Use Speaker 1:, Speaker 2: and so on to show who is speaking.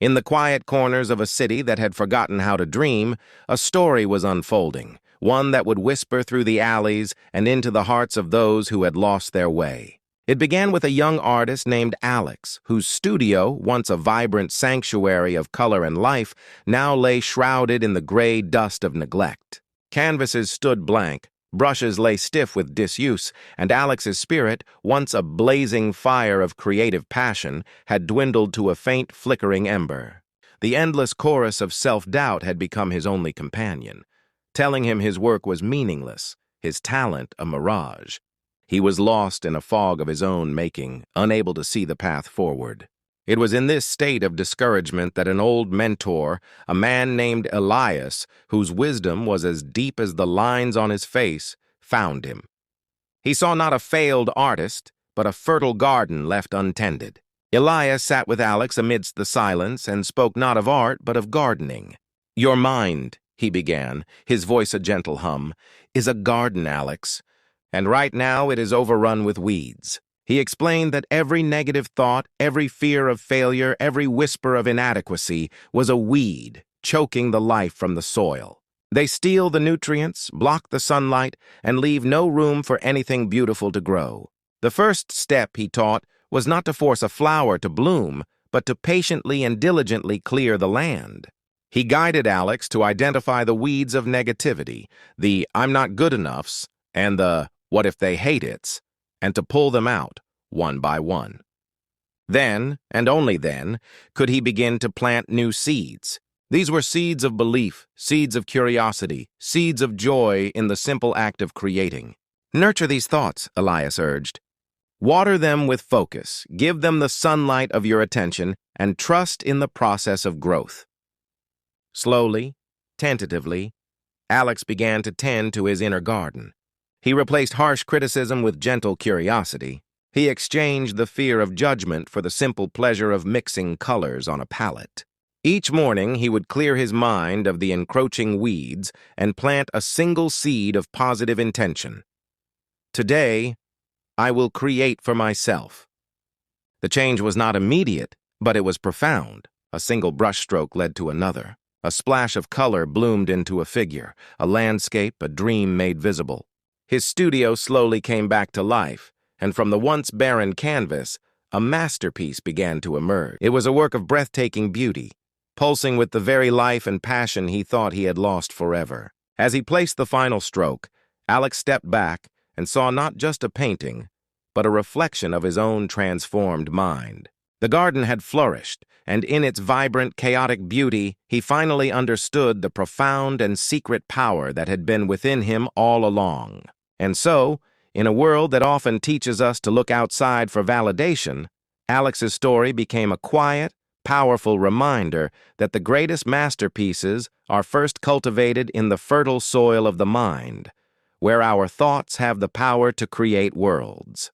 Speaker 1: In the quiet corners of a city that had forgotten how to dream, a story was unfolding, one that would whisper through the alleys and into the hearts of those who had lost their way. It began with a young artist named Alex, whose studio, once a vibrant sanctuary of color and life, now lay shrouded in the gray dust of neglect. Canvases stood blank, brushes lay stiff with disuse, and Alex's spirit, once a blazing fire of creative passion, had dwindled to a faint, flickering ember. The endless chorus of self-doubt had become his only companion, telling him his work was meaningless, his talent a mirage. He was lost in a fog of his own making, unable to see the path forward. It was in this state of discouragement that an old mentor, a man named Elias, whose wisdom was as deep as the lines on his face, found him. He saw not a failed artist, but a fertile garden left untended. Elias sat with Alex amidst the silence and spoke not of art, but of gardening. "Your mind," he began, his voice a gentle hum, "is a garden, Alex. And right now it is overrun with weeds." He explained that every negative thought, every fear of failure, every whisper of inadequacy was a weed, choking the life from the soil. They steal the nutrients, block the sunlight, and leave no room for anything beautiful to grow. The first step, he taught, was not to force a flower to bloom, but to patiently and diligently clear the land. He guided Alex to identify the weeds of negativity, the "I'm not good enoughs," and the "what if they hate it's," and to pull them out, one by one. Then, and only then, could he begin to plant new seeds. These were seeds of belief, seeds of curiosity, seeds of joy in the simple act of creating. "Nurture these thoughts," Elias urged. "Water them with focus, give them the sunlight of your attention, and trust in the process of growth." Slowly, tentatively, Alex began to tend to his inner garden. He replaced harsh criticism with gentle curiosity. He exchanged the fear of judgment for the simple pleasure of mixing colors on a palette. Each morning he would clear his mind of the encroaching weeds and plant a single seed of positive intention. "Today, I will create for myself." The change was not immediate, but it was profound. A single brushstroke led to another. A splash of color bloomed into a figure, a landscape, a dream made visible. His studio slowly came back to life, and from the once barren canvas, a masterpiece began to emerge. It was a work of breathtaking beauty, pulsing with the very life and passion he thought he had lost forever. As he placed the final stroke, Alex stepped back and saw not just a painting, but a reflection of his own transformed mind. The garden had flourished, and in its vibrant, chaotic beauty, he finally understood the profound and secret power that had been within him all along. And so, in a world that often teaches us to look outside for validation, Alex's story became a quiet, powerful reminder that the greatest masterpieces are first cultivated in the fertile soil of the mind, where our thoughts have the power to create worlds.